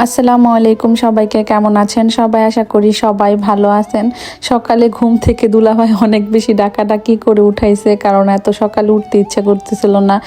আসসালামু আলাইকুম, সবাইকে কেমন আছেন সবাই? আশা করি সবাই ভালো আছেন। সকালে ঘুম থেকে দুলাভাই অনেক বেশি ডাকাডাকি করে উঠাইছে, কারণ এত সকালে উঠতে ইচ্ছা করতেছিল না,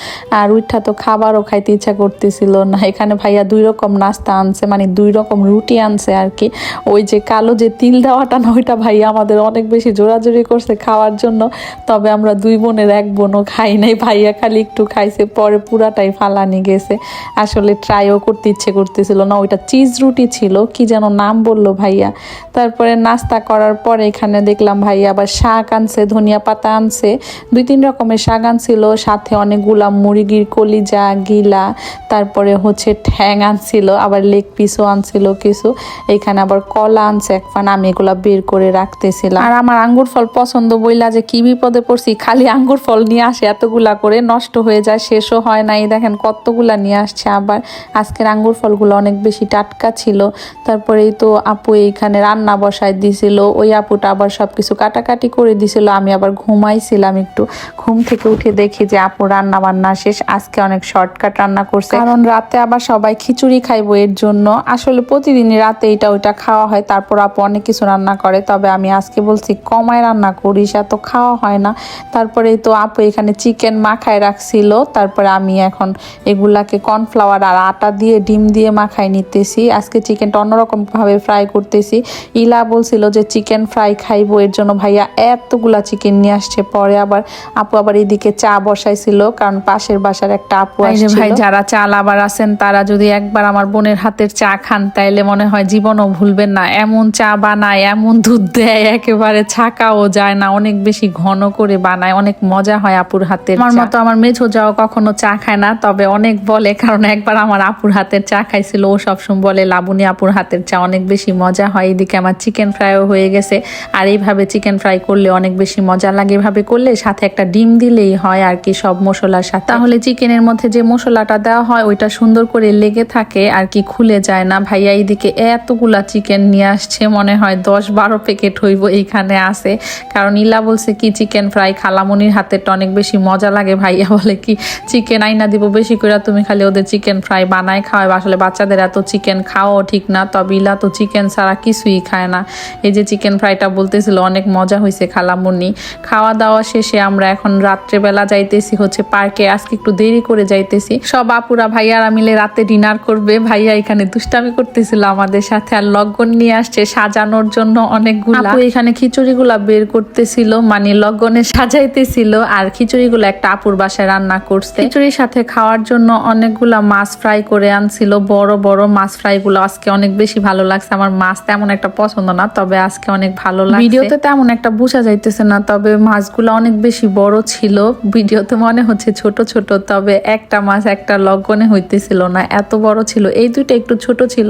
আর উঠা তো খাবারও খাইতে ইচ্ছা করতেছিল না। এখানে ভাইয়া 2 রকম নাস্তা আনছে, মানে 2 রকম রুটি আনছে আর কি। ওই যে কালো যে তিল দেওয়াটা না, ওইটা ভাইয়া আমাদের অনেক বেশি জোরাজুরি করছে খাওয়ার জন্য। তবে আমরা 2 বোনের 1 বোনও খাই নাই, ভাইয়া খালি একটু খাইছে, পরে পুরাটাই ফালানি গেছে। আসলে ট্রাইও করতে ইচ্ছে করতেছিল না। ওইটা চিজ রুটি ছিল, কি যেন নাম বললো ভাইয়া। তারপরে নাস্তা করার পরে এখানে দেখলাম ভাইয়া আবার শাক আনছে, ধনিয়া পাতা আনছে, 2-3 রকমের শাক আনছিল, সাথে অনেকগুলা মুরগির কলিজা গিলা, তারপরে হচ্ছে ঠ্যাং আনছিল, আবার লেগ পিসও আনছিল কিছু। এখানে আবার কলা আনছে এক ফান, আমি এগুলা বের করে রাখতেছিলাম। আর আমার আঙ্গুর ফল পছন্দ বইলা যে কি বিপদে পড়ছি, খালি আঙ্গুর ফল নিয়ে আসে এতগুলা করে, নষ্ট হয়ে যায়, শেষও হয় না। এই দেখেন কতগুলা নিয়ে আসছে। আবার আজকের আঙ্গুর ফলগুলো অনেক বেশি টাটকা ছিল। তারপরেই তো আপু এইখানে রান্না বসায় দিছিল, ওই আপুটা আবার সবকিছু কাটাকাটি করে দিছিল। আমি আবার ঘুমাইছিলাম একটু, ঘুম থেকে উঠে দেখি যে আপু রান্না বান্না শেষ। আজকে অনেক শর্টকাট রান্না করছে, কারণ রাতে আবার সবাই খিচুড়ি খাইবো, এর জন্য। আসলে প্রতিদিনই রাতে এটা ওইটা খাওয়া হয়, তারপর আপু অনেক কিছু রান্না করে। তবে আমি আজকে বলছি কমায় রান্না করিস, এত খাওয়া হয় না। তারপরেই তো আপু এখানে চিকেন মাখায় রাখছিল, তারপরে আমি এখন এগুলাকে কর্নফ্লাওয়ার আর আটা দিয়ে ডিম দিয়ে মাখাই নিতেছি। আজকে চিকেনটা অন্যরকম ভাবে ফ্রাই করতেছি। ইলা বলছিল যে চিকেন ফ্রাই খাইবো, এর জন্য ভাইয়া এতগুলা চিকেন নিয়ে আসছে। পরে আবার আপু আবার এদিকে চা বসাইছিল, কারণ পাশের বাসার একটা আপু আসছিল। ভাই যারা চা লাভার আছেন, তারা যদি একবার আমার বোনের হাতের চা খান, তাইলে মনে হয় জীবনও ভুলবেন না। এমন চা বানায়, এমন দুধ দেয়, একেবারে ছাকাও যায় না, অনেক বেশি ঘন করে বানায়, অনেক মজা হয় আপুর হাতের। আমার মতো আমার মেঝো যাও কখনো চা খায় না, তবে অনেক বলে, কারণ একবার আমার আপুর হাতের চা খাইছিল, ও সবসময় বলে লাবণী আপুর হাতের চা অনেক বেশি মজা হয়। এদিকে আমার চিকেন ফ্রাইও হয়ে গেছে, আর এইভাবে চিকেন ফ্রাই করলে অনেক বেশি মজা লাগে। এভাবে করলে সাথে একটা ডিম দিলেই হয় আর কি, সব মশলার সাথে। তাহলে চিকেনের মধ্যে যে মশলাটা দেওয়া হয় ওইটা সুন্দর করে লেগে থাকে আর কি, খুলে যায় না। ভাইয়া এইদিকে এতগুলা চিকেন নিয়ে আসছে, মনে হয় 10-12 প্যাকেট হইব এইখানে আছে। কারণ ইলা বলছে কি চিকেন ফ্রাই খালামনির হাতেরটা অনেক বেশি মজা লাগে। ভাইয়া বলে কি চিকেন আইনা দিব বেশি করে, তুমি খালি ওদের চিকেন ফ্রাই বানায় খাওয়াই। আসলে বাচ্চাদের এত চিকেন খাওয়াও ঠিক না, তবে ইলা তো চিকেন ছাড়া কিছুই খায় না। এই যে চিকেন ফ্রাইটা বলতেছিল অনেক মজা হয়েছে খালামুনি। খাওয়া দাওয়া শেষে আমরা এখন রাত্রেবেলা যাইতেছি হচ্ছে পার্কে। আজকে একটু দেরি করে যাইতেছি, সব আপুরা ভাইয়ারা মিলে রাতে ডিনার করবে। ভাইয়া এখানে দুষ্টামি করতেছিল আমাদের সাথে, আর লগ্গন নিয়ে আসছে সাজানোর জন্য অনেকগুলা। আপু এখানে খিচুড়িগুলা বের করতেছিল, মানে লগ্গনে সাজাইতেছিল, আর খিচুড়িগুলো একটা আপুর বাসায় রান্না করছে। খিচুড়ির সাথে খাওয়ার জন্য অনেকগুলা মাছ ফ্রাই করে আনছিল, বড় বড় মাছ ফ্রাই গুলো আজকে অনেক বেশি ভালো লাগছে। আমার মাছ তেমন একটা পছন্দ না, তবে আজকে অনেক ভালো লাগছে। ভিডিওতে তেমন একটা বোঝা যাইতেছে না, তবে মাছগুলো অনেক বেশি বড় ছিল। ভিডিওতে মনে হচ্ছে ছোট ছোট, তবে একটা মাছ একটা লগ্গনে হইতেছিল না, এত বড় ছিল। এই দুইটা একটু ছোট ছিল,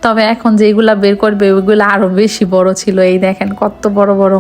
তবে এখন যেগুলা বের করবে ওইগুলা আরো বেশি বড় ছিল। এই দেখেন কত বড় বড়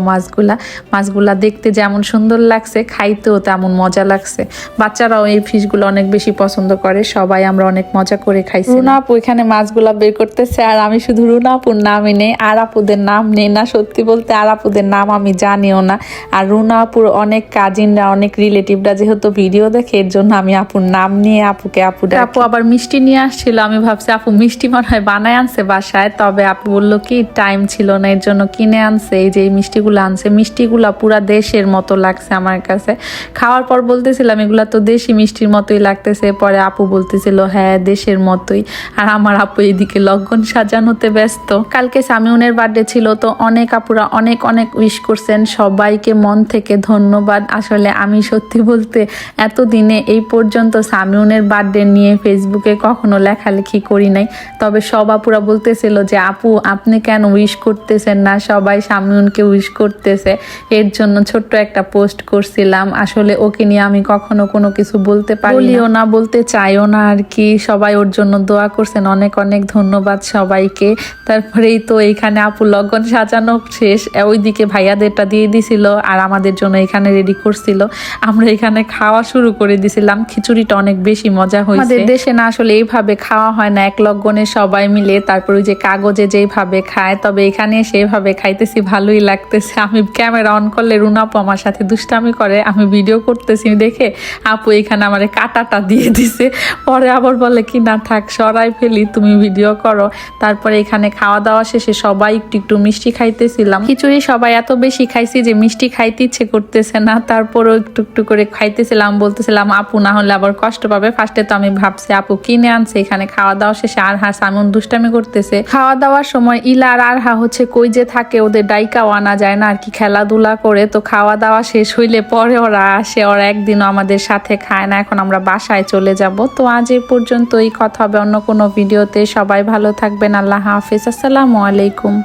মাছগুলা দেখতে যেমন সুন্দর লাগছে, খাইতেও তেমন মজা লাগছে। বাচ্চারাও এই ফিশগুলো অনেক বেশি পছন্দ করে, সবাই আমরা অনেক মজা করে খাইছি। রুনা আপু এখানে মাছগুলা বের করতেছে, আর আমি শুধু রুনা আপুর নামই নেই, আর আপুদের নাম নেই না। সত্যি বলতে আর আপুদের নাম আমি জানিও না। আর রুনা আপুর অনেক কাজিনরা, অনেক রিলেটিভরা যেহেতু ভিডিও দেখে, এর জন্য আমি আপুর নাম নিয়ে আপুকে আপু ডাকি। আপু আবার মিষ্টি নিয়ে আসছিল, আমি ভাবছি আপু মিষ্টি মনে হয় বানায় আনছে বাসায়, তবে আপু বললো কি টাইম ছিল না, এর জন্য কিনে আনছে। এই যে এই মিষ্টিগুলো আনছে, মিষ্টিগুলা পুরা দেশের মতো লাগছে আমার কাছে। খাওয়ার পর বলতেছিলাম এগুলা তো দেশি মিষ্টির মতোই লাগতেছে, পরে আপু বলতেছিল হ্যাঁ দেশের মতোই। আর আমার আপু এইদিকে লগ্গন সাজানোতে ব্যস্ত। কালকে সামিউনের বার্থডে ছিল, তো অনেক আপুরা অনেক অনেক উইশ করছেন, সবাইকে মন থেকে ধন্যবাদ। আসলে আমি সত্যি বলতে এতদিনে এই পর্যন্ত সামিউনের বার্থডে নিয়ে ফেসবুকে কখনো লেখালেখি করি নাই, তবে সব আপুরা বলতেছিল যে আপু আপনি কেন উইশ করতেছেন না, সবাই সামিউনকে উইশ করতেছে। এর জন্য ছোট্ট একটা পোস্ট করছিলাম। আসলে ওকে নিয়ে আমি কখনো কোনো কিছু বলতে পারিও না, বলতে চাইও না আর কি। সবাই ওর জন্য দোয়া করছেন, অনেক অনেক ধন্যবাদ সবাইকে। তারপরেই তো এইখানে আপু লগ্গন সাজানো শেষ, ওইদিকে ভাইয়াদেরটা দিয়ে দিছিল, আর আমাদের জন্য এখানে রেডি করছিল। আমরা এখানে খাওয়া শুরু করে দিছিলাম। খিচুড়িটা অনেক বেশি মজা হয়েছে। আমাদের দেশে না আসলে এইভাবে খাওয়া হয় না, এক লগ্গনে সবাই মিলে, তারপর ওই যে কাগজে যেইভাবে খায়, তবে এখানে সেইভাবে খাইতেছি, ভালোই লাগতেছে। আমি ক্যামেরা অন করলে রুনা আপু আমার সাথে দুষ্টামি করে, আমি ভিডিও করতেছি দেখে আপু এখানে আমার কাটাটা দিয়ে দিছে। পরে আবার বলে কি না থাক সরাই ফেলি, তুমি তুমি ভিডিও করো। তারপরে এখানে খাওয়া দাওয়া শেষে সবাই একটু একটু মিষ্টি খাইতেছিলাম। খিচুড়ি সবাই এত বেশি খাইছি যে মিষ্টি খাইতে ইচ্ছে করতেছে না, তারপরও একটু একটু করে খাইতেছিলাম, বলতেছিলাম আপু না হলে আবার কষ্ট পাবে। ফার্স্টে তো আমি ভাবছি আপু কিনে আনছে। এখানে খাওয়া দাওয়া শেষে আরহা সামন দুষ্টামি করতেছে। খাওয়া দাওয়ার সময় ইলা আর আরহা হচ্ছে কই যে থাকে, ওদের ডাইকাও আনা যায় না আর কি, খেলাধুলা করে। তো খাওয়া দাওয়া শেষ হইলে পরে ওরা আসে, ওরা একদিনও আমাদের সাথে খায় না। এখন আমরা বাসায় চলে যাব। তো আজ এই পর্যন্তই, কথা হবে অন্য কোনো ভিডিওতে। সবাই ভালো থাকবেন, আল্লাহ হাফেজ, আসসালামু আলাইকুম।